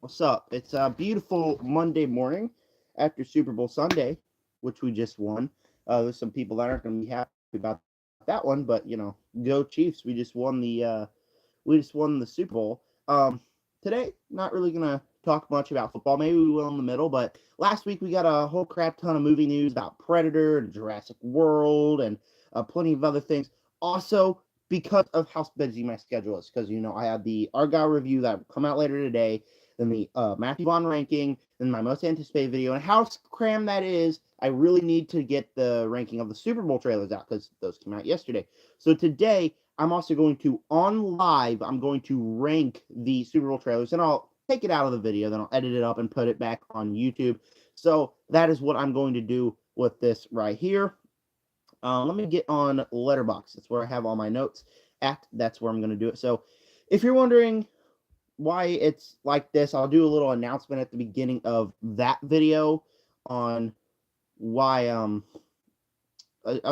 What's up? It's a beautiful Monday morning after Super Bowl Sunday, which we just won. There's some people that aren't going to be happy about that one, but go Chiefs! We just won the Super Bowl. Today, not really gonna talk much about football. Maybe we will in the middle, but last week we got a whole crap ton of movie news about Predator and Jurassic World and plenty of other things. Also, because of how busy my schedule is, because I had the Argyle review that will come out later today, then the Matthew Vaughn ranking, then my most anticipated video, and how crammed that is. I really need to get the ranking of the Super Bowl trailers out because those came out yesterday. So today I'm also going to, on live, I'm going to rank the Super Bowl trailers, and I'll take it out of the video, then I'll edit it up and put it back on YouTube. So that is what I'm going to do with this right here. Let me get on Letterboxd. That's where I have all my notes at. That's where I'm going to do it. So if you're wondering why it's like this, I'll do a little announcement at the beginning of that video on why I'll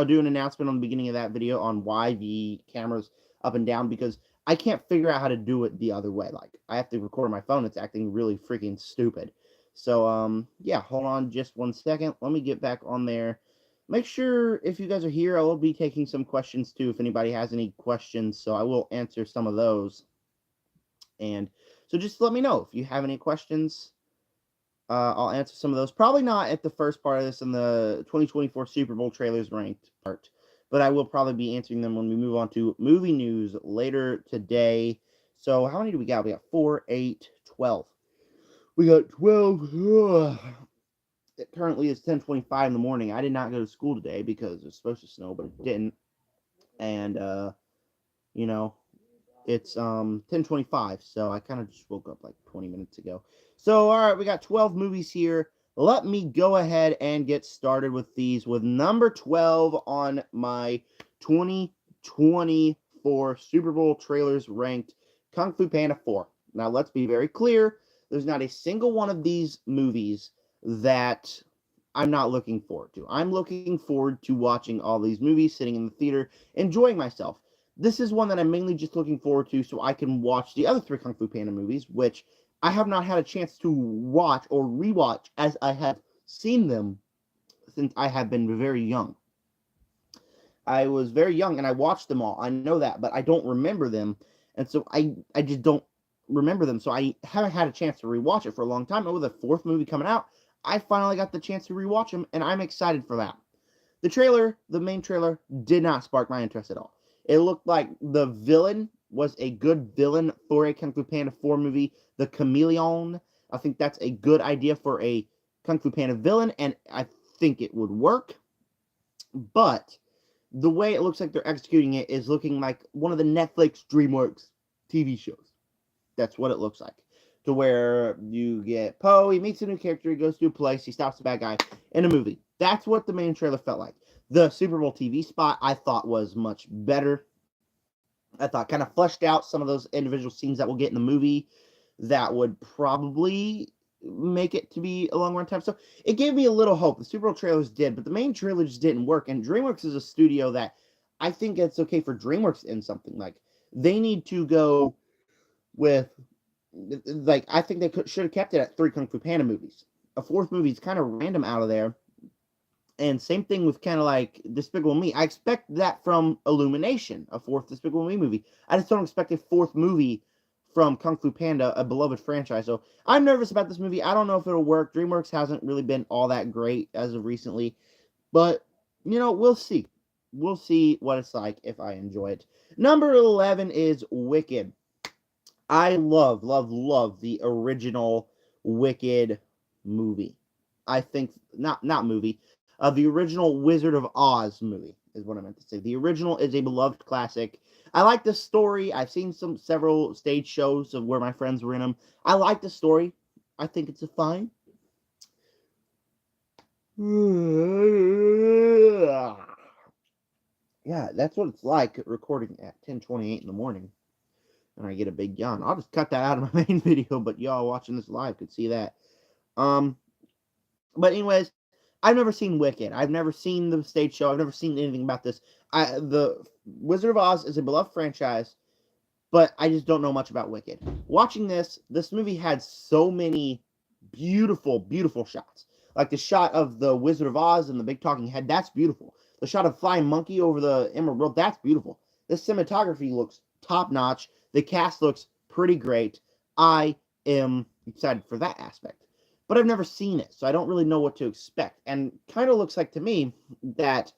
do an announcement on the beginning of that video on why the camera's up and down, because I can't figure out how to do it the other way. Like, I have to record on my phone. It's acting really freaking stupid. So, yeah, hold on just 1 second. Let me get back on there. Make sure if you guys are here, I will be taking some questions too if anybody has any questions. So I will answer some of those. And so just let me know if you have any questions. I'll answer some of those. Probably not at the first part of this in the 2024 Super Bowl trailers ranked part, but I will probably be answering them when we move on to movie news later today. So how many do we got? We got 4, 8, 12. We got 12. Ugh. It currently is 10:25 in the morning. I did not go to school today because it was supposed to snow, but it didn't. And you know, it's 10:25, so I kind of just woke up like 20 minutes ago. So all right, we got 12 movies here. Let me go ahead and get started with these with number 12 on my 2024 Super Bowl trailers ranked, Kung Fu Panda 4. Now let's be very clear, there's not a single one of these movies that I'm not looking forward to. I'm looking forward to watching all these movies, sitting in the theater, enjoying myself. This is one that I'm mainly just looking forward to so I can watch the other three Kung Fu Panda movies, which I have not had a chance to watch or rewatch, as I have seen them since I have been very young. I was very young and I watched them all. I know that, but I don't remember them. And so I just don't remember them. So I haven't had a chance to rewatch it for a long time. And with the fourth movie coming out, I finally got the chance to rewatch them, and I'm excited for that. The main trailer, did not spark my interest at all. It looked like the villain was a good villain for a Kung Fu Panda 4 movie. The Chameleon, I think that's a good idea for a Kung Fu Panda villain, and I think it would work. But the way it looks like they're executing it is looking like one of the Netflix DreamWorks TV shows. That's what it looks like. To where you get Poe, he meets a new character, he goes to a place, he stops a bad guy in a movie. That's what the main trailer felt like. The Super Bowl TV spot I thought was much better. I thought kind of fleshed out some of those individual scenes that we'll get in the movie that would probably make it to be a long run time. So it gave me a little hope. The Super Bowl trailers did, but the main trailer just didn't work. And DreamWorks is a studio that I think it's okay for DreamWorks in something. Like, they need to go with, like, I think they should have kept it at 3 Kung Fu Panda movies. A fourth movie is kind of random out of there. And same thing with kind of like Despicable Me. I expect that from Illumination, a fourth Despicable Me movie. I just don't expect a fourth movie from Kung Fu Panda, a beloved franchise. So I'm nervous about this movie. I don't know if it'll work. DreamWorks hasn't really been all that great as of recently. But, we'll see. We'll see what it's like if I enjoy it. Number 11 is Wicked. I love, love, love the original Wicked movie. I think, not movie, the original Wizard of Oz movie is what I meant to say. The original is a beloved classic. I like the story. I've seen several stage shows of where my friends were in them. I like the story. I think it's a fine. Yeah, that's what it's like recording at 10:28 in the morning. And I get a big yawn. I'll just cut that out of my main video, but y'all watching this live could see that. But anyways, I've never seen Wicked. I've never seen the stage show. I've never seen anything about this. The Wizard of Oz is a beloved franchise. but I just don't know much about Wicked. Watching this movie had so many beautiful, beautiful shots. Like the shot of the Wizard of Oz and the big talking head, that's beautiful. The shot of flying monkey over the Emerald World, that's beautiful. The cinematography looks top notch. The cast looks pretty great. I am excited for that aspect. But I've never seen it, so I don't really know what to expect. And kind of looks like to me that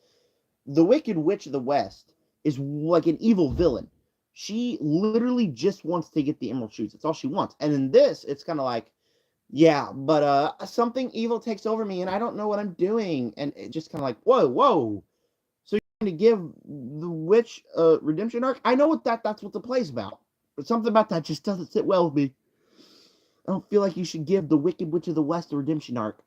the Wicked Witch of the West is like an evil villain. She literally just wants to get the Emerald Shoes. That's all she wants. And in this, it's kind of like, yeah, but something evil takes over me and I don't know what I'm doing. And it just kind of like, whoa, whoa. So you're going to give the witch a redemption arc? I know that's what the play's about. But something about that just doesn't sit well with me. I don't feel like you should give the Wicked Witch of the West a redemption arc.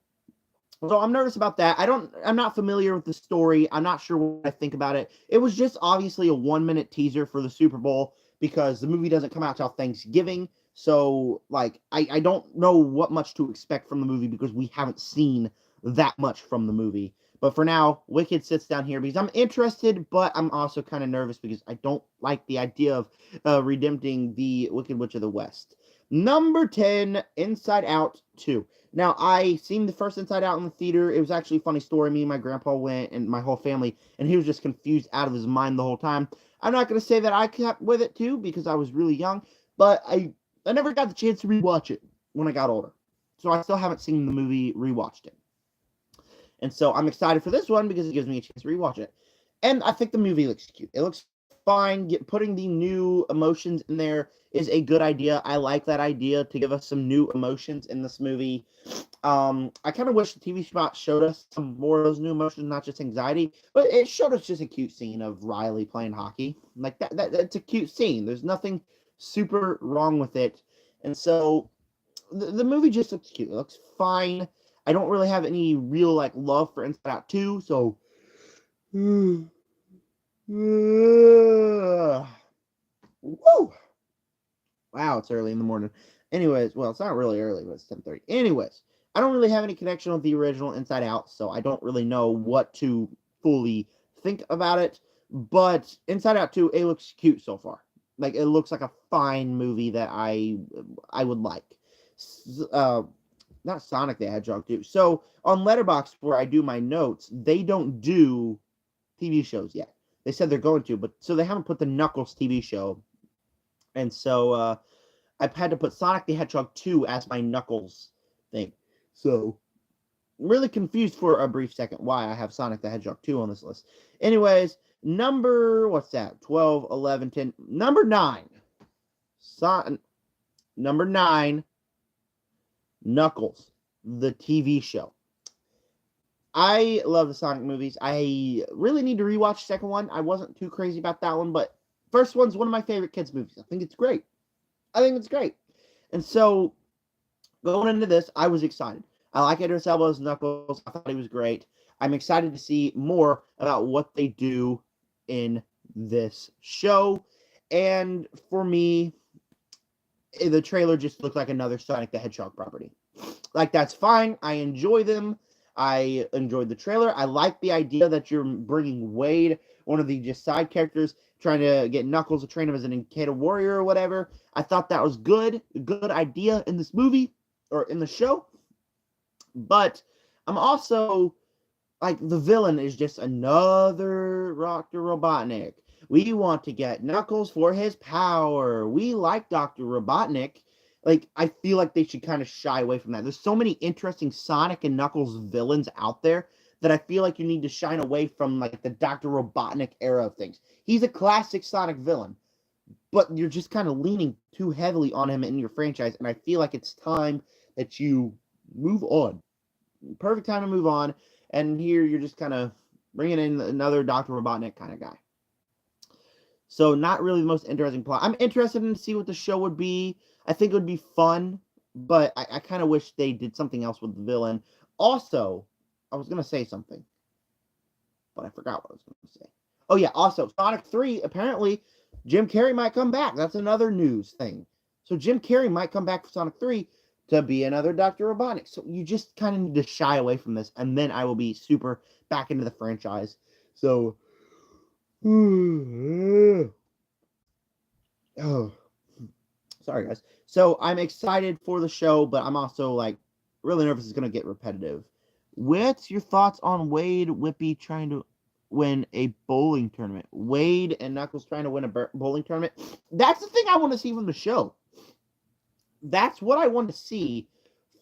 So I'm nervous about that. I'm not familiar with the story. I'm not sure what I think about it. It was just obviously a 1-minute teaser for the Super Bowl because the movie doesn't come out till Thanksgiving. So like I don't know what much to expect from the movie because we haven't seen that much from the movie. But for now, Wicked sits down here because I'm interested, but I'm also kind of nervous because I don't like the idea of redempting the Wicked Witch of the West. Number 10, Inside Out 2. Now, I seen the first Inside Out in the theater. It was actually a funny story. Me and my grandpa went, and my whole family, and he was just confused out of his mind the whole time. I'm not going to say that I kept with it, too, because I was really young, but I never got the chance to rewatch it when I got older. So I still haven't seen the movie, rewatched it. And so I'm excited for this one because it gives me a chance to rewatch it. And I think the movie looks cute. It looks fine. Putting the new emotions in there is a good idea. I like that idea to give us some new emotions in this movie. I kind of wish the TV spot showed us some more of those new emotions, not just anxiety, but it showed us just a cute scene of Riley playing hockey. Like that's a cute scene. There's nothing super wrong with it. And so the movie just looks cute. It looks fine. I don't really have any real like love for Inside Out 2, so woo. Wow, it's early in the morning. Anyways, well, it's not really early, but it's 10:30. Anyways, I don't really have any connection with the original Inside Out, so I don't really know what to fully think about it. But Inside Out 2, it looks cute so far. Like it looks like a fine movie that I would like. Not Sonic the Hedgehog 2. So on Letterboxd, where I do my notes, they don't do TV shows yet. They said they're going to, but so they haven't put the Knuckles TV show. And so I've had to put Sonic the Hedgehog 2 as my Knuckles thing. So I'm really confused for a brief second why I have Sonic the Hedgehog 2 on this list. Anyways, what's that? 12, 11, 10. Number 9. Number 9, Knuckles, the TV show. I love the Sonic movies. I really need to rewatch the second one. I wasn't too crazy about that one, but first one's one of my favorite kids' movies. I think it's great. And so, going into this, I was excited. I like Idris Elba's Knuckles. I thought he was great. I'm excited to see more about what they do in this show. And for me, the trailer just looked like another Sonic the Hedgehog property. Like, that's fine. I enjoy them. I enjoyed the trailer. I like the idea that you're bringing Wade, one of the just side characters, trying to get Knuckles to train him as an Inkeda warrior or whatever. I thought that was good. A good idea in this movie or in the show. But I'm also like, the villain is just another Dr. Robotnik. We want to get Knuckles for his power. We like Dr. Robotnik. Like, I feel like they should kind of shy away from that. There's so many interesting Sonic and Knuckles villains out there that I feel like you need to shine away from, like, the Dr. Robotnik era of things. He's a classic Sonic villain, but you're just kind of leaning too heavily on him in your franchise, and I feel like it's time that you move on. Perfect time to move on, and here you're just kind of bringing in another Dr. Robotnik kind of guy. So not really the most interesting plot. I'm interested in to see what the show would be. I think it would be fun, but I kind of wish they did something else with the villain. Also, I was going to say something, but I forgot what I was going to say. Oh, yeah. Also, Sonic 3, apparently, Jim Carrey might come back. That's another news thing. So Jim Carrey might come back for Sonic 3 to be another Dr. Robotnik. So you just kind of need to shy away from this, and then I will be super back into the franchise. So Oh, sorry guys. So I'm excited for the show, but I'm also like really nervous it's gonna get repetitive. What's your thoughts on Wade Whippy trying to win a bowling tournament? Wade and Knuckles trying to win a bowling tournament. That's the thing I want to see from the show. That's what I want to see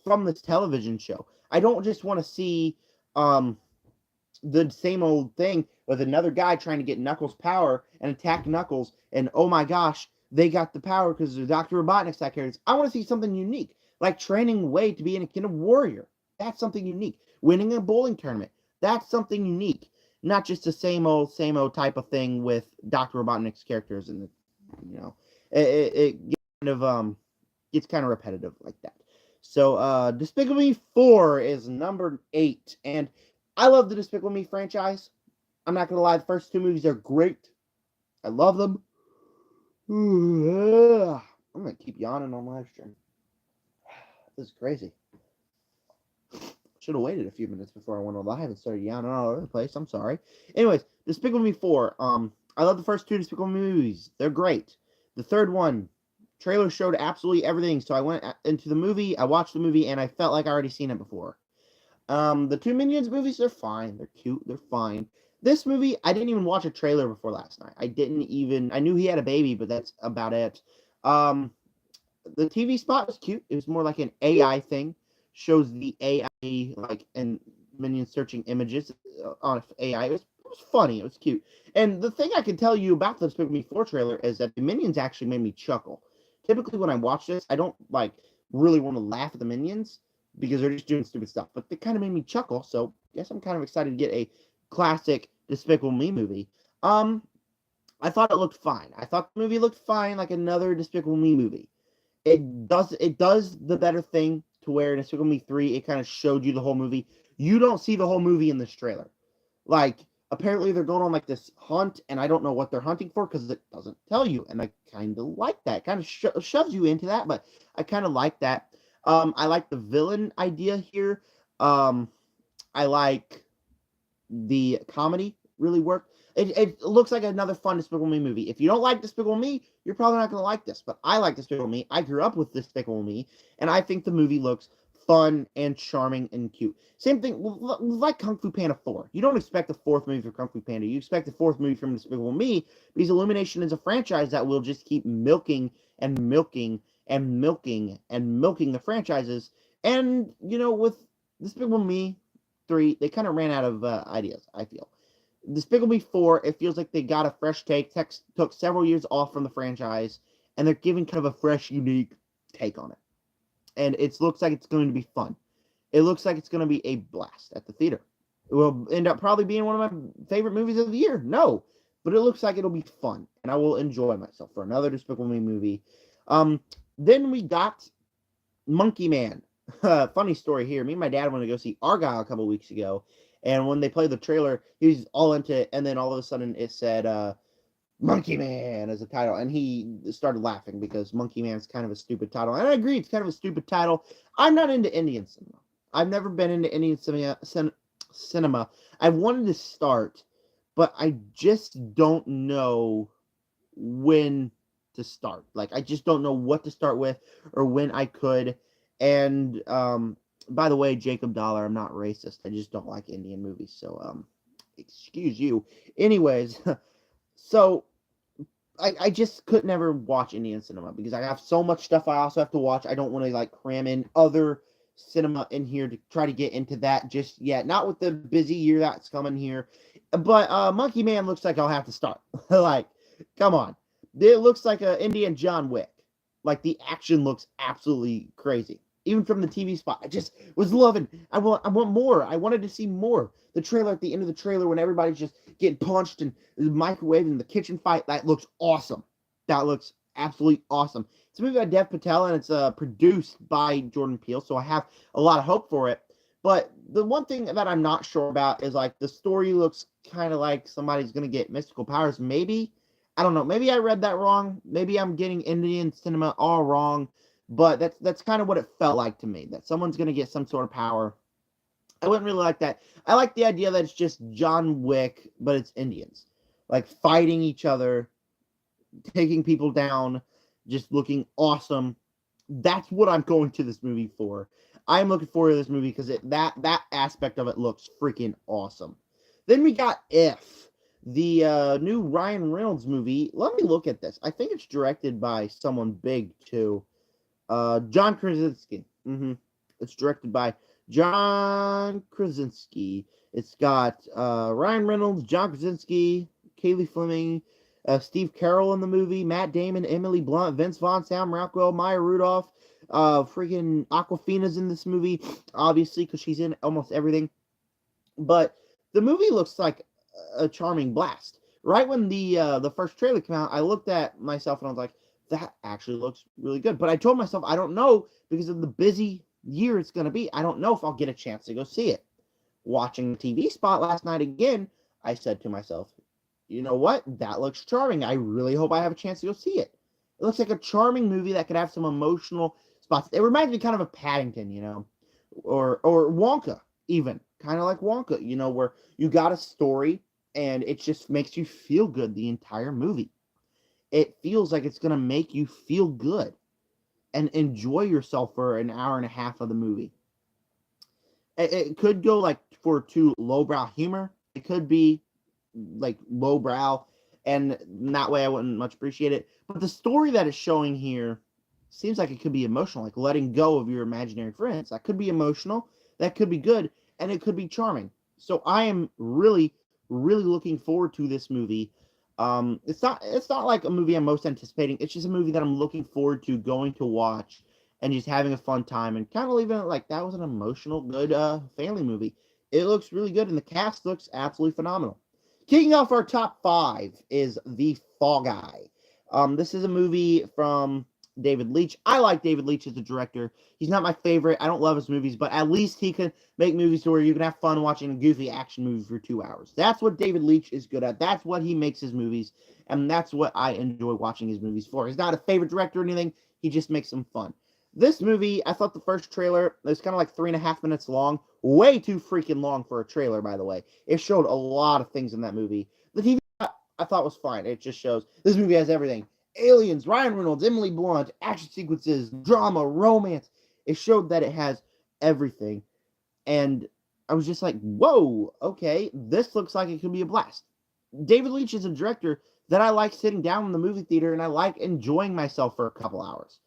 from this television show. I don't just want to see um the same old thing with another guy trying to get Knuckles' power and attack Knuckles, and oh my gosh, they got the power because of Dr. Robotnik's that characters. I want to see something unique, like training Wade to be in a Kind of Warrior. That's something unique. Winning a bowling tournament. That's something unique. Not just the same old type of thing with Dr. Robotnik's characters, and it gets kind of repetitive like that. So Despicable Me 4 is number 8, and I love the Despicable Me franchise. I'm not going to lie, the first two movies are great. I love them. I'm going to keep yawning on live stream. This is crazy. Should have waited a few minutes before I went on live and started yawning all over the place. I'm sorry. Anyways, Despicable Me 4. I love the first two Despicable Me movies. They're great. The third one, trailer showed absolutely everything. So I went into the movie, I watched the movie, and I felt like I already seen it before. The two Minions movies, they're fine. They're cute. They're fine. This movie, I didn't even watch a trailer before last night. I knew he had a baby, but that's about it. The TV spot was cute. It was more like an AI thing. Shows the AI, like, and Minions searching images on AI. It was funny. It was cute. And the thing I can tell you about the Despicable Me 4 trailer is that the Minions actually made me chuckle. Typically, when I watch this, I don't, like, really want to laugh at the Minions because they're just doing stupid stuff. But they kind of made me chuckle, so I guess I'm kind of excited to get a classic Despicable Me movie. I thought it looked fine. I thought the movie looked fine, like another Despicable Me movie. It does the better thing to where in Despicable Me 3, it kind of showed you the whole movie. You don't see the whole movie in this trailer. Like, apparently they're going on like this hunt, and I don't know what they're hunting for because it doesn't tell you, and I kind of like that. It kind of shoves you into that, but I kind of like that. I like the villain idea here. I like the comedy really worked. It looks like another fun Despicable Me movie. If you don't like Despicable Me, you're probably not going to like this. But I like Despicable Me. I grew up with Despicable Me, and I think the movie looks fun and charming and cute. Same thing like Kung Fu Panda 4. You don't expect a fourth movie for Kung Fu Panda. You expect a fourth movie from Despicable Me because Illumination is a franchise that will just keep milking and milking and milking and milking the franchises. And, with Despicable Me 3, they kind of ran out of ideas, I feel. Despicable Me 4, it feels like they got a fresh take, took several years off from the franchise, and they're giving kind of a fresh, unique take on it. And it looks like it's going to be fun. It looks like it's going to be a blast at the theater. It will end up probably being one of my favorite movies of the year. No, but it looks like it'll be fun, and I will enjoy myself for another Despicable Me movie. Then we got Monkey Man. Funny story here. Me and my dad went to go see Argyle a couple weeks ago, and when they played the trailer, he was all into it, and then all of a sudden it said Monkey Man as a title, and he started laughing because Monkey Man's kind of a stupid title. And I agree, it's kind of a stupid title. I'm not into Indian cinema. I've never been into Indian cinema. I wanted to start, but I just don't know when to start. Like, I just don't know what to start with or when I could. And by the way, Jacob Dollar, I'm not racist. I just don't like Indian movies. So excuse you. Anyways, so I just could never watch Indian cinema because I have so much stuff I also have to watch. I don't want to like cram in other cinema in here to try to get into that just yet. Not with the busy year that's coming here. But Monkey Man looks like I'll have to start. Like, come on. It looks like an Indian John Wick. Like, the action looks absolutely crazy. Even from the TV spot, I just was loving. I want more. I wanted to see more. The trailer at the end of the trailer when everybody's just getting punched and the microwave and the kitchen fight, that looks awesome. That looks absolutely awesome. It's a movie by Dev Patel, and it's produced by Jordan Peele, so I have a lot of hope for it. But the one thing that I'm not sure about is, like, the story looks kind of like somebody's going to get mystical powers, maybe. I don't know. Maybe I read that wrong. Maybe I'm getting Indian cinema all wrong. But that's kind of what it felt like to me, that someone's going to get some sort of power. I wouldn't really like that. I like the idea that it's just John Wick, but it's Indians. Like, fighting each other taking people down, just looking awesome. That's what I'm going to this movie for. I'm looking forward to this movie because that aspect of it looks freaking awesome. Then we got If, the new Ryan Reynolds movie. Let me look at this. I think it's directed by someone big too. John Krasinski. It's directed by John Krasinski. It's got Ryan Reynolds, John Krasinski, Kaylee Fleming, Steve Carell in the movie, Matt Damon, Emily Blunt, Vince Vaughn, Sam Rockwell, Maya Rudolph, freaking Aquafina's in this movie, obviously, because she's in almost everything. But the movie looks like a charming blast. Right when the first trailer came out, I looked at myself and I was like, that actually looks really good. But I told myself, I don't know, because of the busy year it's going to be, I don't know if I'll get a chance to go see it. Watching the TV spot last night again, I said to myself, you know what? That looks charming. I really hope I have a chance to go see it. It looks like a charming movie that could have some emotional spots. It reminds me kind of Paddington, you know, or Wonka, even. Kind of like Wonka, you know, where you got a story and it just makes you feel good the entire movie. It feels like it's going to make you feel good and enjoy yourself for an hour and a half of the movie. It could go like for too lowbrow humor. It could be like lowbrow, and that way I wouldn't much appreciate it. But the story that is showing here seems like it could be emotional, like letting go of your imaginary friends. That could be emotional. That could be good, and it could be charming. So I am really, really looking forward to this movie. It's not like a movie I'm most anticipating. It's just a movie that I'm looking forward to going to watch and just having a fun time and kind of leaving it like that was an emotional, good family movie. It looks really good, and the cast looks absolutely phenomenal. Kicking off our top 5 is The Fall Guy. This is a movie from David Leitch. I like David Leitch as a director. He's not my favorite. I don't love his movies, but at least he can make movies where you can have fun watching a goofy action movie for 2 hours. That's what David Leitch is good at. That's what he makes his movies, and that's what I enjoy watching his movies for. He's not a favorite director or anything. He just makes them fun. This movie, I thought the first trailer was kind of like 3.5 minutes long. Way too freaking long for a trailer, by the way. It showed a lot of things in that movie. The TV I thought was fine. It just shows this movie has everything. Aliens, Ryan Reynolds, Emily Blunt, action sequences, drama, romance. It showed that it has everything. And I was just like, whoa, okay, this looks like it could be a blast. David Leitch is a director that I like sitting down in the movie theater and I like enjoying myself for a couple hours.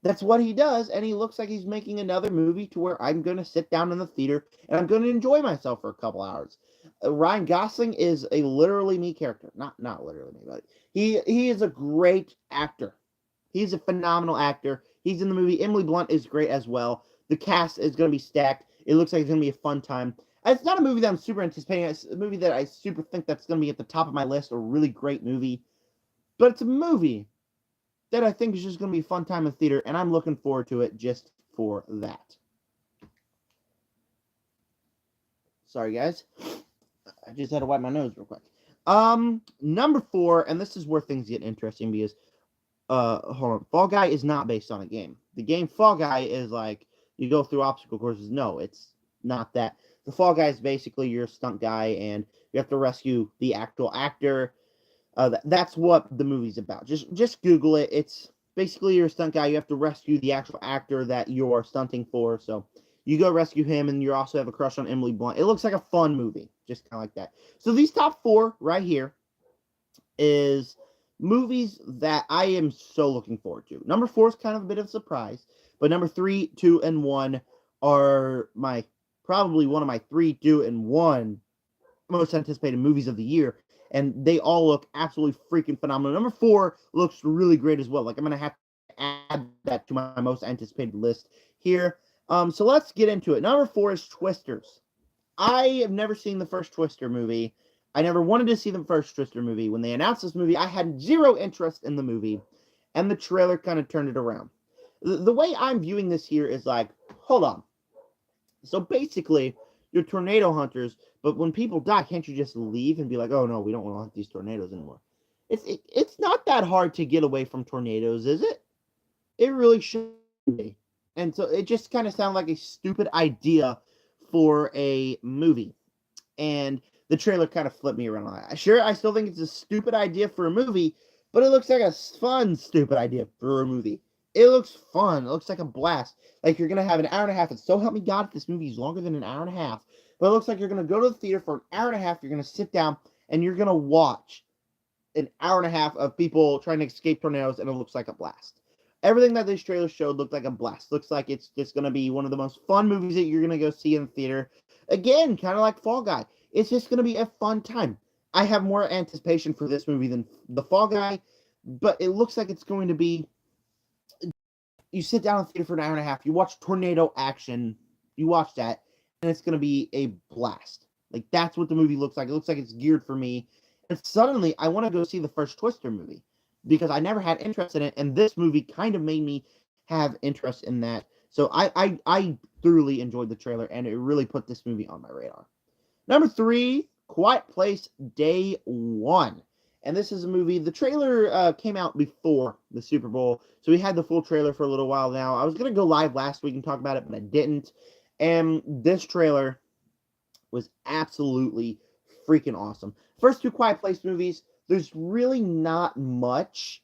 That's what he does, and he looks like he's making another movie to where I'm going to sit down in the theater and I'm going to enjoy myself for a couple hours. Ryan Gosling is a literally me character. Not literally me, but he is a great actor. He's a phenomenal actor. He's in the movie. Emily Blunt is great as well. The cast is going to be stacked. It looks like it's going to be a fun time. It's not a movie that I'm super anticipating. It's a movie that I super think that's going to be at the top of my list, a really great movie. But it's a movie that I think is just going to be a fun time in theater, and I'm looking forward to it just for that. Sorry, guys. I just had to wipe my nose real quick. Number 4, and this is where things get interesting because, hold on. Fall Guy is not based on a game. The game Fall Guy is like, you go through obstacle courses. No, it's not that. The Fall Guy is basically you're a stunt guy, and you have to rescue the actual actor. That's what the movie's about. Just Google it. It's basically you're a stunt guy. You have to rescue the actual actor that you're stunting for. So you go rescue him, and you also have a crush on Emily Blunt. It looks like a fun movie, just kind of like that. So these top 4 right here is movies that I am so looking forward to. Number 4 is kind of a bit of a surprise, but number 3, 2, and 1 are probably one of my 3, 2, and 1 most anticipated movies of the year. And they all look absolutely freaking phenomenal. Number 4 looks really great as well. Like, I'm going to have to add that to my most anticipated list here. So let's get into it. Number 4 is Twisters. I have never seen the first Twister movie. I never wanted to see the first Twister movie. When they announced this movie, I had zero interest in the movie. And the trailer kind of turned it around. The way I'm viewing this here is like, hold on. So basically, you're tornado hunters, but when people die, can't you just leave and be like, oh no, we don't want to hunt these tornadoes anymore? It's not that hard to get away from tornadoes, is it? It really shouldn't be. And so it just kind of sounded like a stupid idea for a movie. And the trailer kind of flipped me around. Sure, I still think it's a stupid idea for a movie, but it looks like a fun, stupid idea for a movie. It looks fun. It looks like a blast. Like you're gonna have an hour and a half. And so help me God, if this movie is longer than an hour and a half. But it looks like you're gonna go to the theater for an hour and a half. You're gonna sit down and you're gonna watch an hour and a half of people trying to escape tornadoes, and it looks like a blast. Everything that this trailer showed looked like a blast. Looks like it's just gonna be one of the most fun movies that you're gonna go see in the theater. Again, kind of like Fall Guy. It's just gonna be a fun time. I have more anticipation for this movie than the Fall Guy, but it looks like it's going to be. You sit down in the theater for an hour and a half, you watch tornado action, you watch that, and it's going to be a blast. Like, that's what the movie looks like. It looks like it's geared for me. And suddenly, I want to go see the first Twister movie because I never had interest in it, and this movie kind of made me have interest in that. So I thoroughly enjoyed the trailer, and it really put this movie on my radar. Number 3, Quiet Place Day 1. And this is a movie, the trailer came out before the Super Bowl, so we had the full trailer for a little while now. I was going to go live last week and talk about it, but I didn't. And this trailer was absolutely freaking awesome. First 2 Quiet Place movies, there's really not much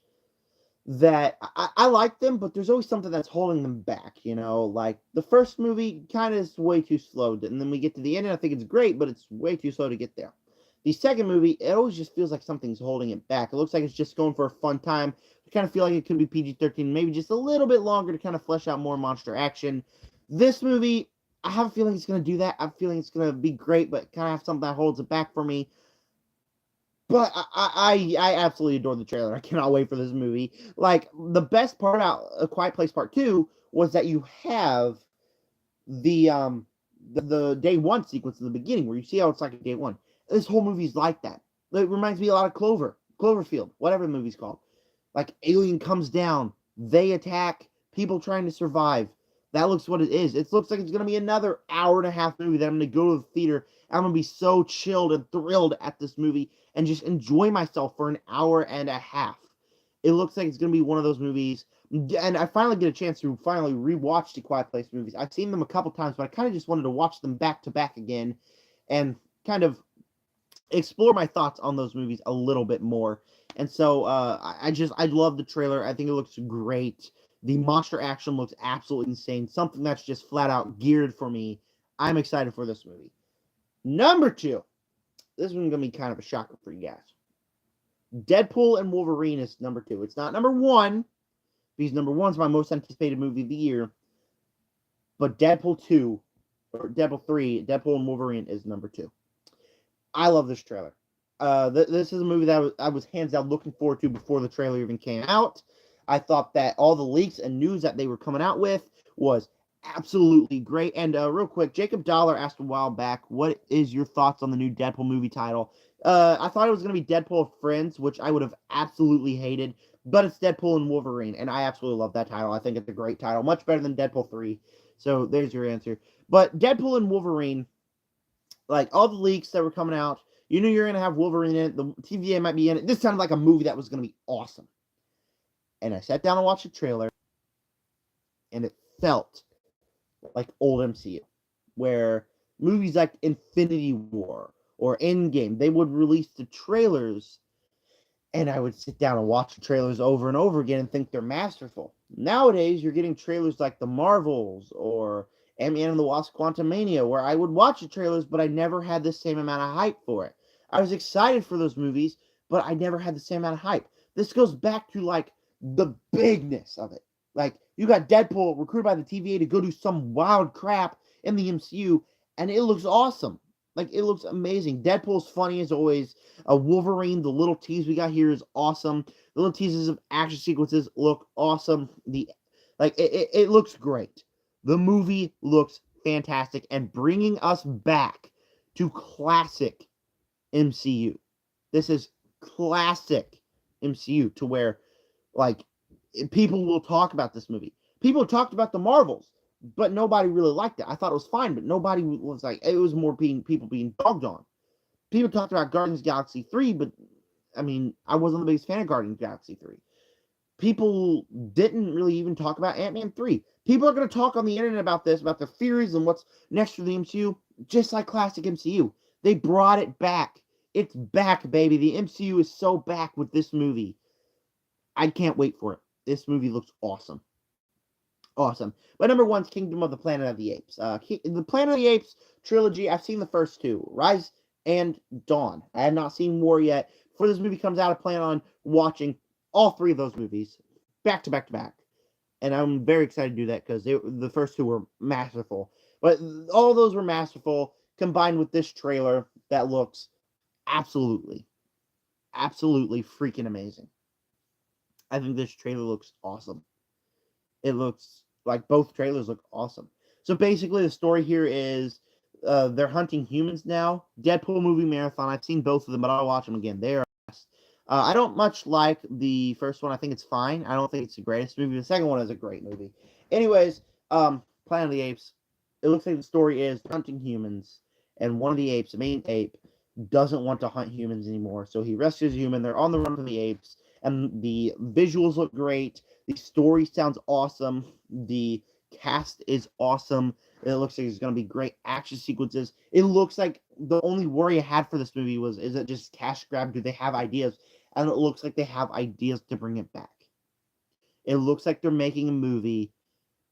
that I like them, but there's always something that's holding them back, you know, like the first movie kind of is way too slow, and then we get to the end and I think it's great, but it's way too slow to get there. The second movie, it always just feels like something's holding it back. It looks like it's just going for a fun time. I kind of feel like it could be PG-13, maybe just a little bit longer to kind of flesh out more monster action. This movie, I have a feeling it's going to do that. I have a feeling it's going to be great, but kind of have something that holds it back for me. But I absolutely adore the trailer. I cannot wait for this movie. Like, the best part about A Quiet Place Part 2 was that you have the day one sequence in the beginning where you see how it's like a day one. This whole movie's like that. It reminds me a lot of Cloverfield, whatever the movie's called. Like, alien comes down, they attack, people trying to survive. That looks what it is. It looks like it's going to be another hour and a half movie that I'm going to go to the theater. I'm going to be so chilled and thrilled at this movie and just enjoy myself for an hour and a half. It looks like it's going to be one of those movies. And I finally get a chance to finally rewatch the Quiet Place movies. I've seen them a couple times, but I kind of just wanted to watch them back to back again and kind of explore my thoughts on those movies a little bit more. And so I love the trailer. I think it looks great. The monster action looks absolutely insane. Something that's just flat out geared for me. I'm excited for this movie. Number 2. This one's going to be kind of a shocker for you guys. Deadpool and Wolverine is number 2. It's not number 1, because number 1 is my most anticipated movie of the year. But Deadpool 2, or Deadpool 3, Deadpool and Wolverine is number 2. I love this trailer. This is a movie that I was hands down looking forward to before the trailer even came out. I thought that all the leaks and news that they were coming out with was absolutely great. And real quick, Jacob Dollar asked a while back, what is your thoughts on the new Deadpool movie title? I thought it was going to be Deadpool Friends, which I would have absolutely hated, but it's Deadpool and Wolverine, and I absolutely love that title. I think it's a great title, much better than Deadpool 3. So there's your answer. But Deadpool and Wolverine, like all the leaks that were coming out, you knew you're going to have Wolverine in it. The TVA might be in it. This sounded like a movie that was going to be awesome. And I sat down and watched the trailer, and it felt like old MCU, where movies like Infinity War or Endgame, they would release the trailers, and I would sit down and watch the trailers over and over again and think they're masterful. Nowadays, you're getting trailers like The Marvels or Ant-Man and the Wasp: Quantumania, where I would watch the trailers, but I never had the same amount of hype for it. I was excited for those movies, but I never had the same amount of hype. This goes back to, like, the bigness of it. Like, you got Deadpool recruited by the TVA to go do some wild crap in the MCU, and it looks awesome. Like, it looks amazing. Deadpool's funny as always. Wolverine, the little tease we got here is awesome. The little teases of action sequences look awesome. It looks great. The movie looks fantastic and bringing us back to classic MCU. This is classic MCU to where, like, people will talk about this movie. People talked about the Marvels, but nobody really liked it. I thought it was fine, but nobody was like, it was more people being dogged on. People talked about Guardians of the Galaxy 3, but, I mean, I wasn't the biggest fan of Guardians of the Galaxy 3. People didn't really even talk about Ant-Man 3. People are going to talk on the internet about this, about the theories and what's next for the MCU, just like classic MCU. They brought it back. It's back, baby. The MCU is so back with this movie. I can't wait for it. This movie looks awesome. Awesome. But number one's Kingdom of the Planet of the Apes. The Planet of the Apes trilogy, I've seen the first two, Rise and Dawn. I have not seen War yet. Before this movie comes out, I plan on watching all three of those movies back to back to back. And I'm very excited to do that because the first two were masterful. But all those were masterful combined with this trailer that looks absolutely, absolutely freaking amazing. I think this trailer looks awesome. It looks like both trailers look awesome. So basically, the story here is they're hunting humans now. Deadpool movie marathon. I've seen both of them, but I'll watch them again. They are. I don't much like the first one. I think it's fine. I don't think it's the greatest movie. The second one is a great movie. Anyways, Planet of the Apes. It looks like the story is hunting humans, and one of the apes, the main ape, doesn't want to hunt humans anymore. So he rescues a human. They're on the run from the apes, and the visuals look great. The story sounds awesome. The cast is awesome. It looks like it's going to be great action sequences. It looks like the only worry I had for this movie was, is it just cash grab? Do they have ideas? And it looks like they have ideas to bring it back. It looks like they're making a movie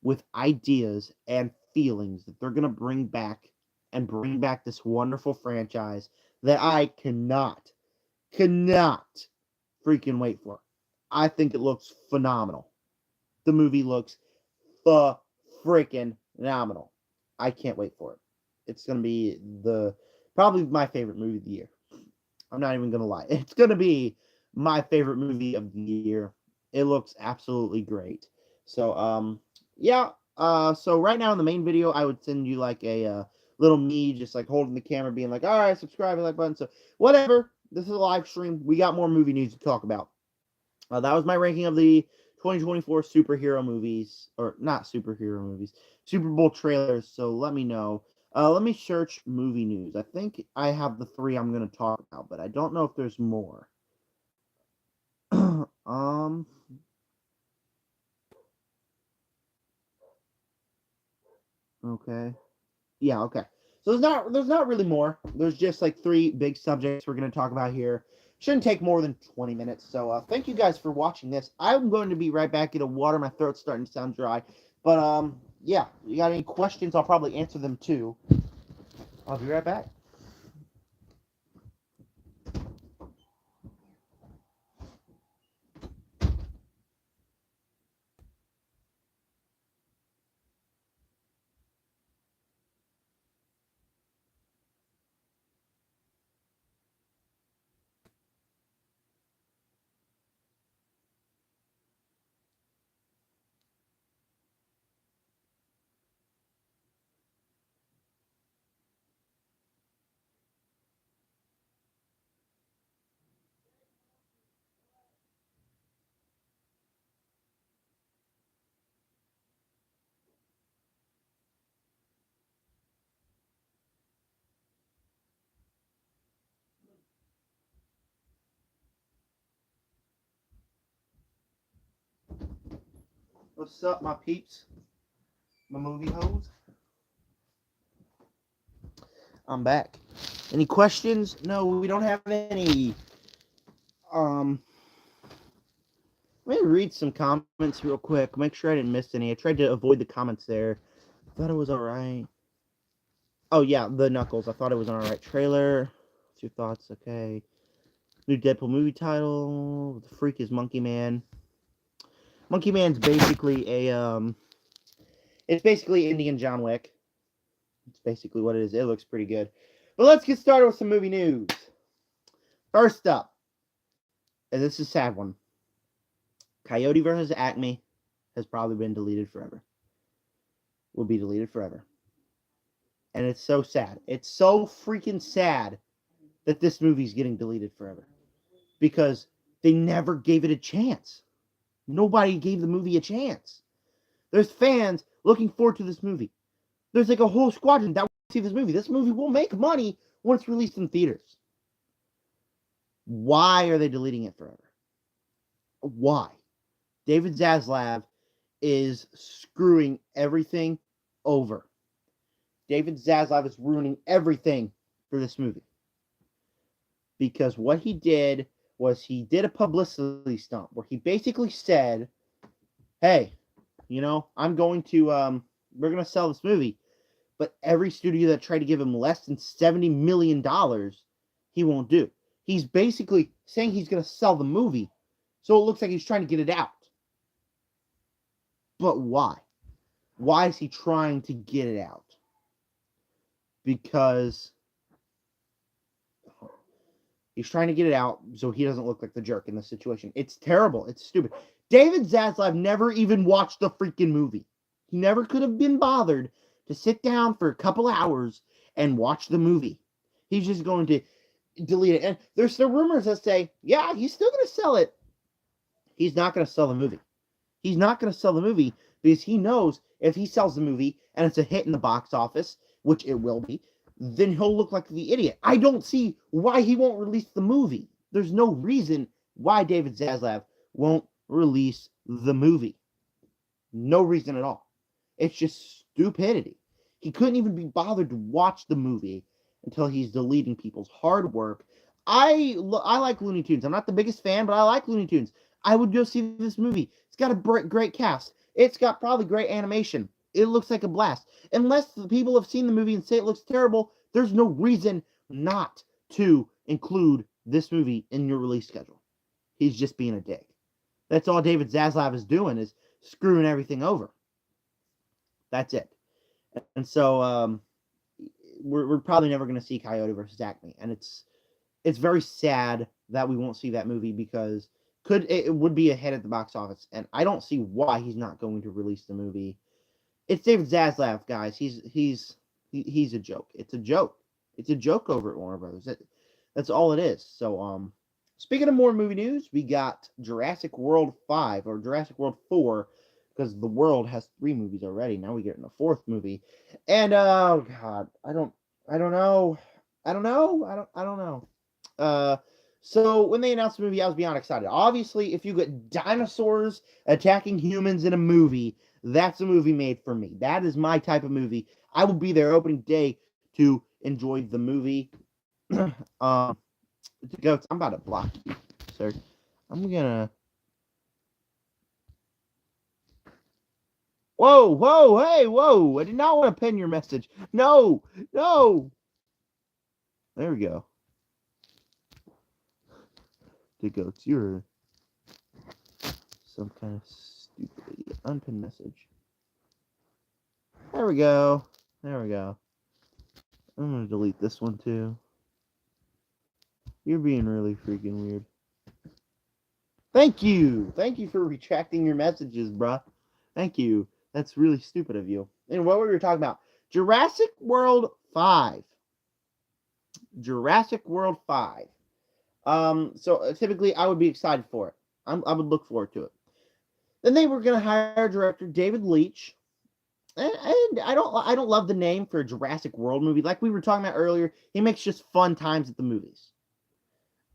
with ideas and feelings that they're going to bring back and bring back this wonderful franchise that I cannot freaking wait for. I think it looks phenomenal. The movie looks freaking phenomenal. I can't wait for it. It's going to be probably my favorite movie of the year. I'm not even going to lie. It's going to be my favorite movie of the year. It looks absolutely great. So, yeah. So right now in the main video, I would send you like a little me just like holding the camera being like, all right, subscribe and like button. So whatever. This is a live stream. We got more movie news to talk about. That was my ranking of the 2024 superhero movies, or not superhero movies, Super Bowl trailers. So let me know. Let me search movie news. I think I have the three I'm going to talk about, but I don't know if there's more. Okay. Yeah, okay. So there's not really more. There's just like three big subjects we're going to talk about here. Shouldn't take more than 20 minutes. So thank you guys for watching this. I'm going to be right back. Get a water. My throat's starting to sound dry. But yeah, you got any questions? I'll probably answer them too. I'll be right back. What's up, my peeps? My movie hoes? I'm back. Any questions? No, we don't have any. Let me read some comments real quick. Make sure I didn't miss any. I tried to avoid the comments there. Thought it was alright. Oh, yeah, the Knuckles. I thought it was an alright trailer. What's your thoughts? Okay. New Deadpool movie title. The freak is Monkey Man. Monkey Man's basically it's basically Indian John Wick. It's basically what it is. It looks pretty good. But let's get started with some movie news. First up, and this is a sad one. Coyote vs. Acme has probably been deleted forever. Will be deleted forever. And it's so sad. It's so freaking sad that this movie's getting deleted forever. Because they never gave it a chance. Nobody gave the movie a chance. There's fans looking forward to this movie. There's like a whole squadron that will see this movie. This movie will make money when it's released in theaters. Why are they deleting it forever? Why? David Zaslav is screwing everything over. David Zaslav is ruining everything for this movie. Because what he did was he did a publicity stunt where he basically said, hey, I'm going to, we're going to sell this movie. But every studio that tried to give him less than $70 million, he won't do. He's basically saying he's going to sell the movie. So it looks like he's trying to get it out. But why? Why is he trying to get it out? Because he's trying to get it out so he doesn't look like the jerk in this situation. It's terrible. It's stupid. David Zaslav never even watched the freaking movie. He never could have been bothered to sit down for a couple hours and watch the movie. He's just going to delete it. And there's the rumors that say, yeah, he's still going to sell it. He's not going to sell the movie. He's not going to sell the movie because he knows if he sells the movie and it's a hit in the box office, which it will be, then he'll look like the idiot. I don't see why he won't release the movie. There's no reason why David Zaslav won't release the movie. No reason at all. It's just stupidity. He couldn't even be bothered to watch the movie until he's deleting people's hard work. I like Looney Tunes. I'm not the biggest fan, but I like Looney Tunes. I would go see this movie. It's got a great cast. It's got probably great animation. It looks like a blast. Unless the people have seen the movie and say it looks terrible, there's no reason not to include this movie in your release schedule. He's just being a dick. That's all David Zaslav is doing, is screwing everything over. That's it. And so we're probably never going to see Coyote versus Acme. And it's very sad that we won't see that movie because it would be a hit at the box office. And I don't see why he's not going to release the movie. It's David Zaslav, guys. He's a joke. It's a joke. It's a joke over at Warner Brothers. That's all it is. So speaking of more movie news, we got Jurassic World 5 or Jurassic World 4 because the world has 3 movies already. Now we get in a 4th movie. And oh god, I don't know. So when they announced the movie, I was beyond excited. Obviously, if you get dinosaurs attacking humans in a movie, that's a movie made for me. That is my type of movie. I will be there opening day to enjoy the movie. I'm about to block you, sir. I'm gonna. Whoa, hey, whoa! I did not want to pin your message. No. There we go. Goats, you're some kind of stupid idiot. Unpin message. There we go. I'm gonna delete this one too. You're being really freaking weird. Thank you for retracting your messages, bruh. Thank you. That's really stupid of you. And what were we talking about? Jurassic World 5. So typically I would be excited for it. I would look forward to it. Then they were going to hire director David Leitch. And I don't love the name for a Jurassic World movie. Like we were talking about earlier, he makes just fun times at the movies.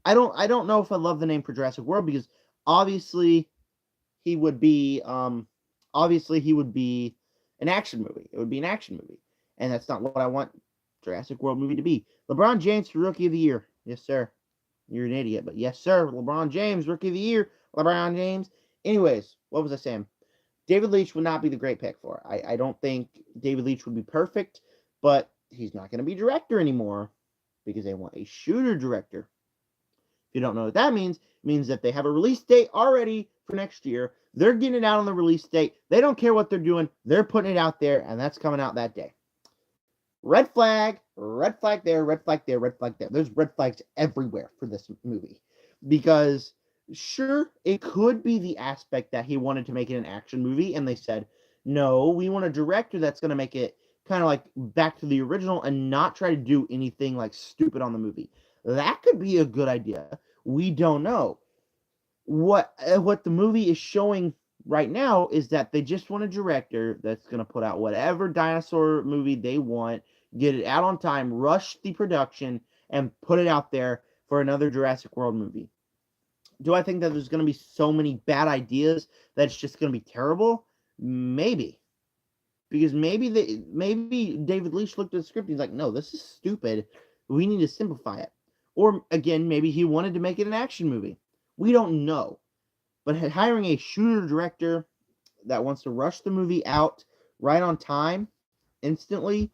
I don't know if I love the name for Jurassic World because obviously he would be an action movie. It would be an action movie. And that's not what I want Jurassic World movie to be. LeBron James for Rookie of the Year. Yes, sir. You're an idiot, but yes, sir. LeBron James, Rookie of the Year. LeBron James. Anyways, what was I saying? David Leitch would not be the great pick for it. I don't think David Leitch would be perfect, but he's not going to be director anymore because they want a shooter director. If you don't know what that means, it means that they have a release date already for next year. They're getting it out on the release date. They don't care what they're doing. They're putting it out there, and that's coming out that day. Red flag there, red flag there, red flag there. There's red flags everywhere for this movie. Because, sure, it could be the aspect that he wanted to make it an action movie, and they said, no, we want a director that's going to make it kind of like back to the original and not try to do anything like stupid on the movie. That could be a good idea. We don't know. What the movie is showing right now is that they just want a director that's going to put out whatever dinosaur movie they want, get it out on time, rush the production, and put it out there for another Jurassic World movie. Do I think that there's going to be so many bad ideas that it's just going to be terrible? Maybe. Because maybe David Leitch looked at the script and he's like, no, this is stupid. We need to simplify it. Or again, maybe he wanted to make it an action movie. We don't know. But hiring a shooter director that wants to rush the movie out right on time, instantly,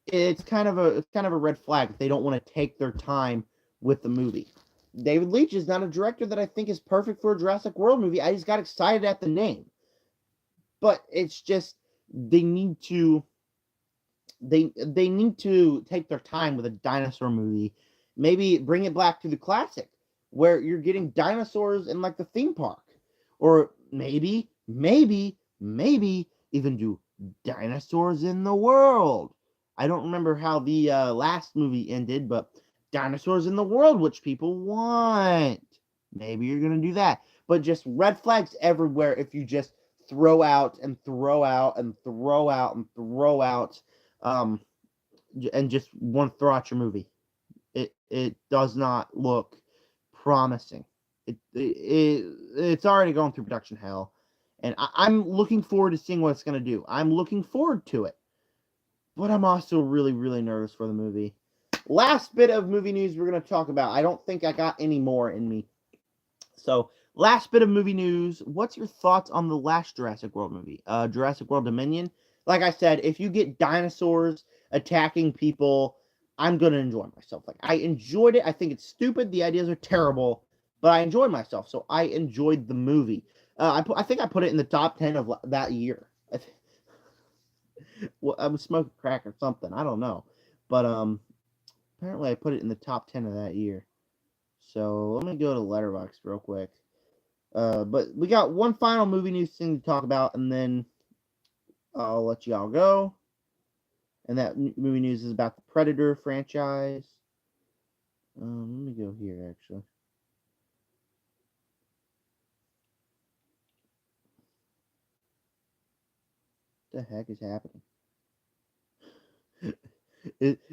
it's kind of a red flag if they don't want to take their time with the movie. David Leitch is not a director that I think is perfect for a Jurassic World movie. I just got excited at the name. But it's just they need to take their time with a dinosaur movie. Maybe bring it back to the classic where you're getting dinosaurs in like the theme park. Or maybe even do dinosaurs in the world. I don't remember how the last movie ended, but dinosaurs in the world, which people want. Maybe you're going to do that. But just red flags everywhere if you just throw out and throw out and throw out and throw out and just want to throw out your movie. It does not look promising. It's already going through production hell. And I'm looking forward to seeing what it's going to do. I'm looking forward to it. But I'm also really, really nervous for the movie. Last bit of movie news we're going to talk about. I don't think I got any more in me. So, last bit of movie news. What's your thoughts on the last Jurassic World movie? Jurassic World Dominion. Like I said, if you get dinosaurs attacking people, I'm going to enjoy myself. Like, I enjoyed it. I think it's stupid. The ideas are terrible. But I enjoyed myself. So, I enjoyed the movie. I think I put it in the top 10 of that year. Well, I was smoking crack or something. I don't know. But apparently I put it in the top 10 of that year. So let me go to Letterboxd real quick. But we got one final movie news thing to talk about, and then I'll let y'all go. And that movie news is about the Predator franchise. Let me go here, actually. What the heck is happening?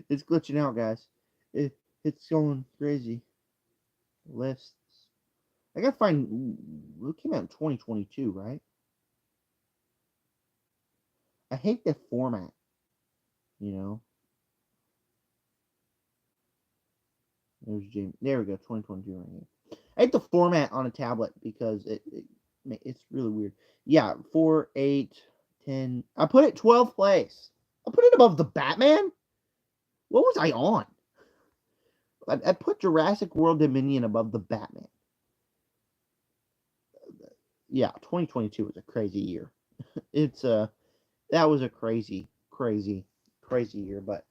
It's glitching out, guys. It's going crazy. Lists. I gotta find. It came out in 2022, right? I hate the format. You know. There's James. There we go. 2022 right here. I hate the format on a tablet because it's really weird. Yeah, 4, 8, 10. I put it 12th place. I put it above the Batman. What was I on? I put Jurassic World Dominion above the Batman. Yeah, 2022 was a crazy year. That was a crazy year. But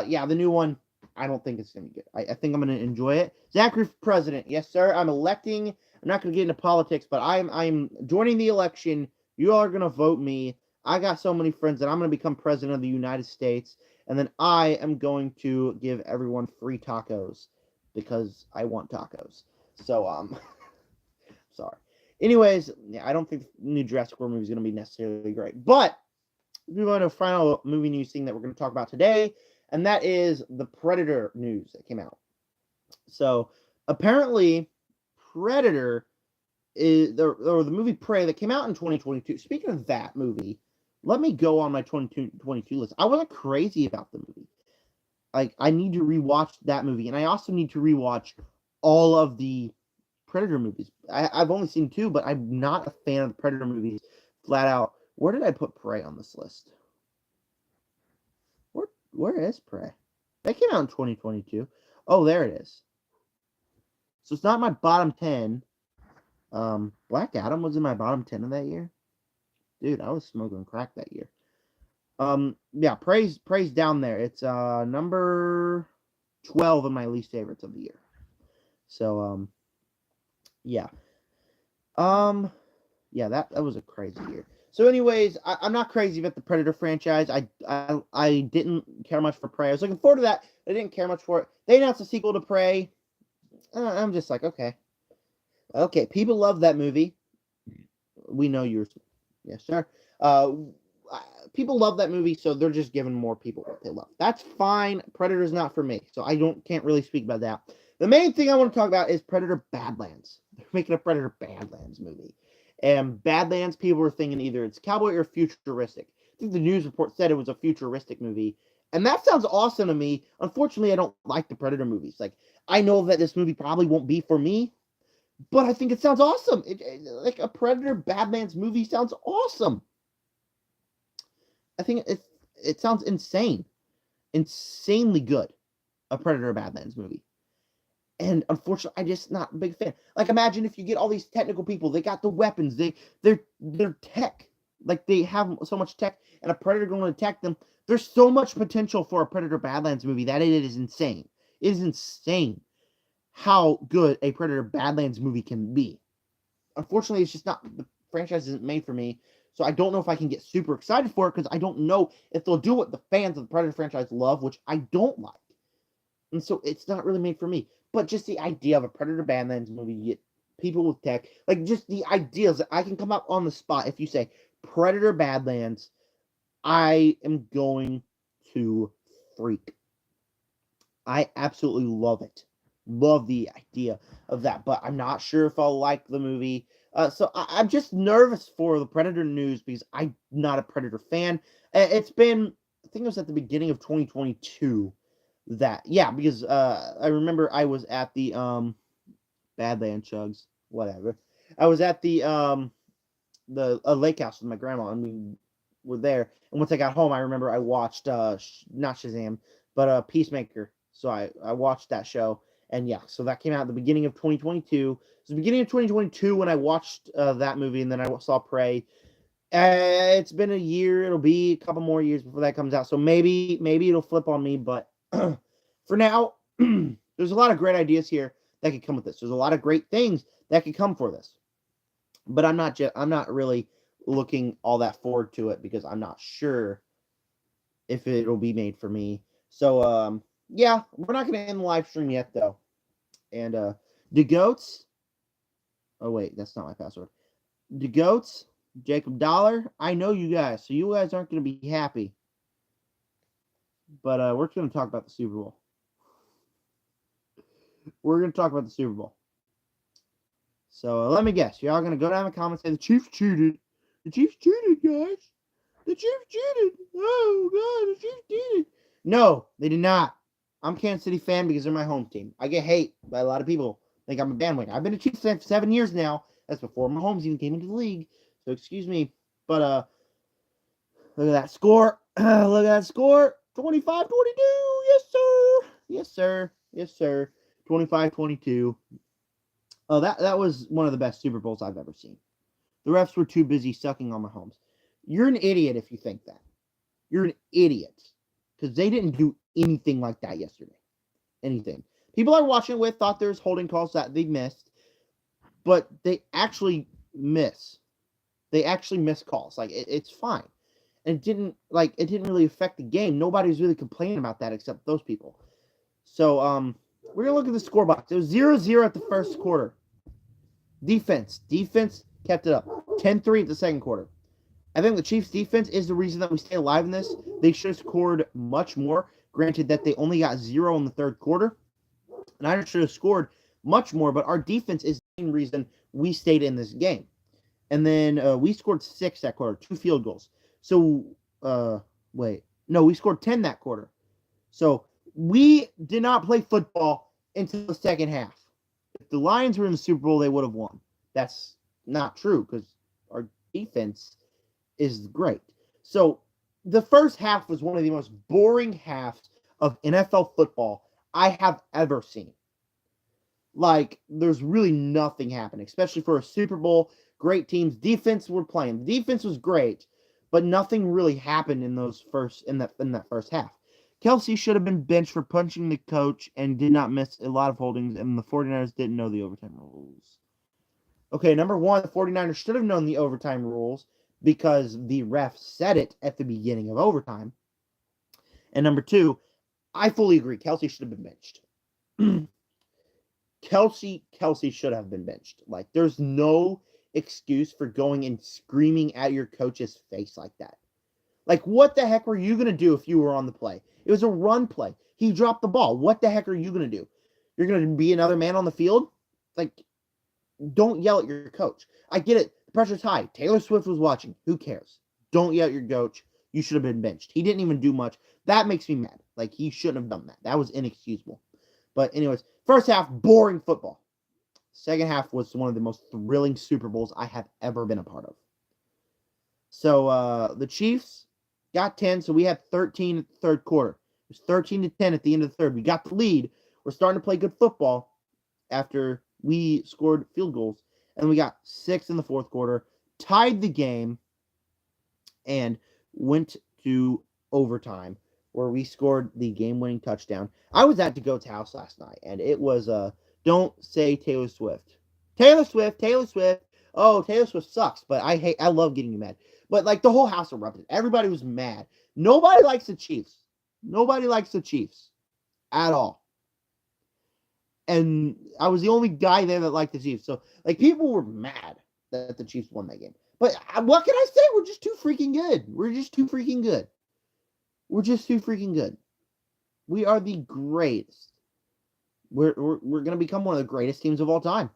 yeah, the new one, I don't think it's gonna be good. I think I'm gonna enjoy it. Zachary for president, yes sir. I'm electing. I'm not gonna get into politics, but I'm joining the election. You all are gonna vote me. I got so many friends that I'm gonna become president of the United States, and then I am going to give everyone free tacos because I want tacos. So sorry. Anyways, yeah, I don't think the new Jurassic World movie is going to be necessarily great. But we move on to a final movie news thing that we're going to talk about today, and that is the Predator news that came out. So apparently, Predator is or the movie Prey that came out in 2022. Speaking of that movie, let me go on my 2022 list. I wasn't crazy about the movie. Like, I need to rewatch that movie, and I also need to rewatch all of the Predator movies. I've only seen 2, but I'm not a fan of the Predator movies flat out. Where did I put Prey on this list? Where is Prey? That came out in 2022. Oh, there it is. So it's not my bottom 10. Black Adam was in my bottom 10 of that year. Dude, I was smoking crack that year. Yeah, Prey's down there. It's number 12 of my least favorites of the year. So yeah. Yeah, that was a crazy year. So anyways, I'm not crazy about the Predator franchise. I didn't care much for Prey. I was looking forward to that. I didn't care much for it. They announced a sequel to Prey. I'm just like, okay. Okay, people love that movie. We know yours. Yes, sir. People love that movie, so they're just giving more people what they love. That's fine. Predator's not for me, so I can't really speak about that. The main thing I want to talk about is Predator Badlands. They're making a Predator Badlands movie. And Badlands, people are thinking either it's cowboy or futuristic. I think the news report said it was a futuristic movie. And that sounds awesome to me. Unfortunately, I don't like the Predator movies. Like, I know that this movie probably won't be for me, but I think it sounds awesome. Like a Predator Badlands movie sounds awesome. I think it sounds insanely good. A Predator Badlands movie. And unfortunately, I'm just not a big fan. Like, imagine if you get all these technical people. They got the weapons. They're tech. Like, they have so much tech, and a Predator going to attack them. There's so much potential for a Predator Badlands movie that it is insane. It is insane how good a Predator Badlands movie can be. Unfortunately, it's just not, the franchise isn't made for me, so I don't know if I can get super excited for it, because I don't know if they'll do what the fans of the Predator franchise love, which I don't like. And so it's not really made for me. But just the idea of a Predator Badlands movie, you get people with tech, like just the ideas that I can come up on the spot. If you say Predator Badlands, I am going to freak. I absolutely love it. Love the idea of that, but I'm not sure if I'll like the movie. So I'm just nervous for the Predator news because I'm not a Predator fan. It's been, I think it was at the beginning of 2022 because I remember I was at the Badland Chugs, whatever. I was at the lake house with my grandma, and we were there. And once I got home, I remember I watched not Shazam, but Peacemaker. So I watched that show, and yeah, so that came out at the beginning of 2022. So the beginning of 2022 when I watched that movie, and then I saw Prey. It's been a year. It'll be a couple more years before that comes out. So maybe it'll flip on me, but for now, there's a lot of great ideas here that could come with this. There's a lot of great things that could come for this, but I'm not really looking all that forward to it because I'm not sure if it'll be made for me. So yeah, we're not gonna end the live stream yet though. And the goats. Oh wait, that's not my password. The goats, Jacob Dollar. I know you guys, so you guys aren't gonna be happy. But we're going to talk about the Super Bowl. We're going to talk about the Super Bowl. So let me guess. Y'all going to go down in the comments and say, the Chiefs cheated. The Chiefs cheated, guys. The Chiefs cheated. Oh, God, the Chiefs cheated. No, they did not. I'm a Kansas City fan because they're my home team. I get hate by a lot of people. Think I'm a bandwagon. I've been a Chiefs fan for 7 years now. That's before Mahomes even came into the league. So excuse me. But look at that score. Look at that score. 25-22. Yes, sir. Yes, sir. Yes, sir. 25-22. Oh, that was one of the best Super Bowls I've ever seen. The refs were too busy sucking on Mahomes. You're an idiot if you think that. You're an idiot. Because they didn't do anything like that yesterday. Anything. People I was watching it with thought there was holding calls that they missed. But they actually miss. They actually miss calls. Like, it's fine. And it didn't really affect the game. Nobody was really complaining about that except those people. So, we're going to look at the score box. It was 0-0 at the first quarter. Defense kept it up. 10-3 at the second quarter. I think the Chiefs' defense is the reason that we stay alive in this. They should have scored much more. Granted that they only got 0 in the third quarter. And I should have scored much more, but our defense is the main reason we stayed in this game. And then we scored 6 that quarter, 2 field goals. So, we scored 10 that quarter. So, we did not play football until the second half. If the Lions were in the Super Bowl, they would have won. That's not true because our defense is great. So, the first half was one of the most boring halves of NFL football I have ever seen. Like, there's really nothing happening, especially for a Super Bowl. Great teams. Defense were playing. The defense was great. But nothing really happened in that first half. Kelce should have been benched for punching the coach and did not miss a lot of holdings, and the 49ers didn't know the overtime rules. Okay, number one, the 49ers should have known the overtime rules because the ref said it at the beginning of overtime. And number two, I fully agree. Kelce should have been benched. Kelce should have been benched. Like, there's no excuse for going and screaming at your coach's face like that. Like, what the heck were you going to do if you were on the play? It was a run play. He dropped the ball. What the heck are you going to do? You're going to be another man on the field? Like, don't yell at your coach. I get it. The pressure's high. Taylor Swift was watching. Who cares? Don't yell at your coach. you should have been benched. He didn't even do much. That makes me mad. Like, he shouldn't have done that. That was inexcusable. But anyways, first half, boring football. Second half was one of the most thrilling Super Bowls I have ever been a part of. So the Chiefs got 10, so we had 13 at the third quarter. It was 13-10 at the end of the third. We got the lead. We're starting to play good football after we scored field goals. And we got 6 in the fourth quarter, tied the game, and went to overtime where we scored the game-winning touchdown. I was at DeGoat's house last night, and it was don't say Taylor Swift. Taylor Swift. Oh, Taylor Swift sucks, but I love getting you mad. But like the whole house erupted. Everybody was mad. Nobody likes the Chiefs. Nobody likes the Chiefs at all. And I was the only guy there that liked the Chiefs. So like people were mad that the Chiefs won that game. But what can I say? We're just too freaking good. We're just too freaking good. We are the greatest. We're going to become one of the greatest teams of all time.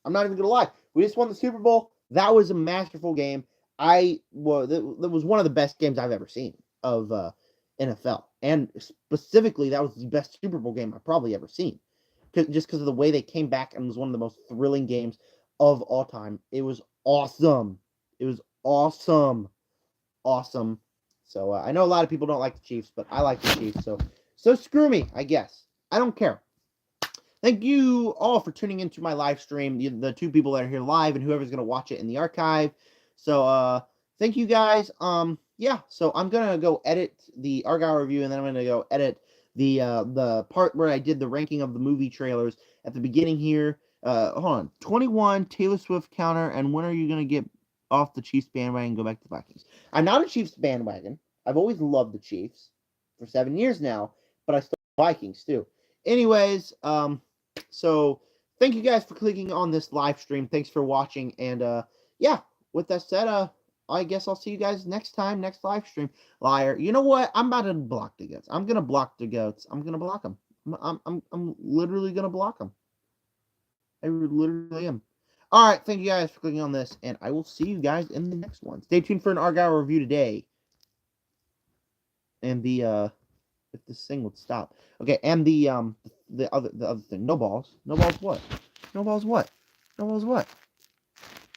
I'm not even going to lie. We just won the Super Bowl. That was a masterful game. That was one of the best games I've ever seen of NFL. And specifically, that was the best Super Bowl game I've probably ever seen. Just because of the way they came back and was one of the most thrilling games of all time. It was awesome. Awesome. So I know a lot of people don't like the Chiefs, but I like the Chiefs. So screw me, I guess. I don't care. Thank you all for tuning into my live stream. The 2 people that are here live and whoever's going to watch it in the archive. So thank you guys. Yeah, so I'm going to go edit the Argyle review, and then I'm going to go edit the part where I did the ranking of the movie trailers at the beginning here. Hold on. 21 Taylor Swift counter, and when are you going to get off the Chiefs bandwagon and go back to the Vikings? I'm not a Chiefs bandwagon. I've always loved the Chiefs for 7 years now, but I still like Vikings too. Anyways, so thank you guys for clicking on this live stream. Thanks for watching, and yeah, with that said, I guess I'll see you guys next time, next live stream. Liar. You know what? I'm about to block the goats. I'm gonna block the goats. I'm gonna block them. I'm literally gonna block them. I literally am. All right, thank you guys for clicking on this, and I will see you guys in the next one. Stay tuned for an Argyle review today. And the if this thing would stop. Okay, and the other thing. No balls. No balls what? No balls what? No balls what?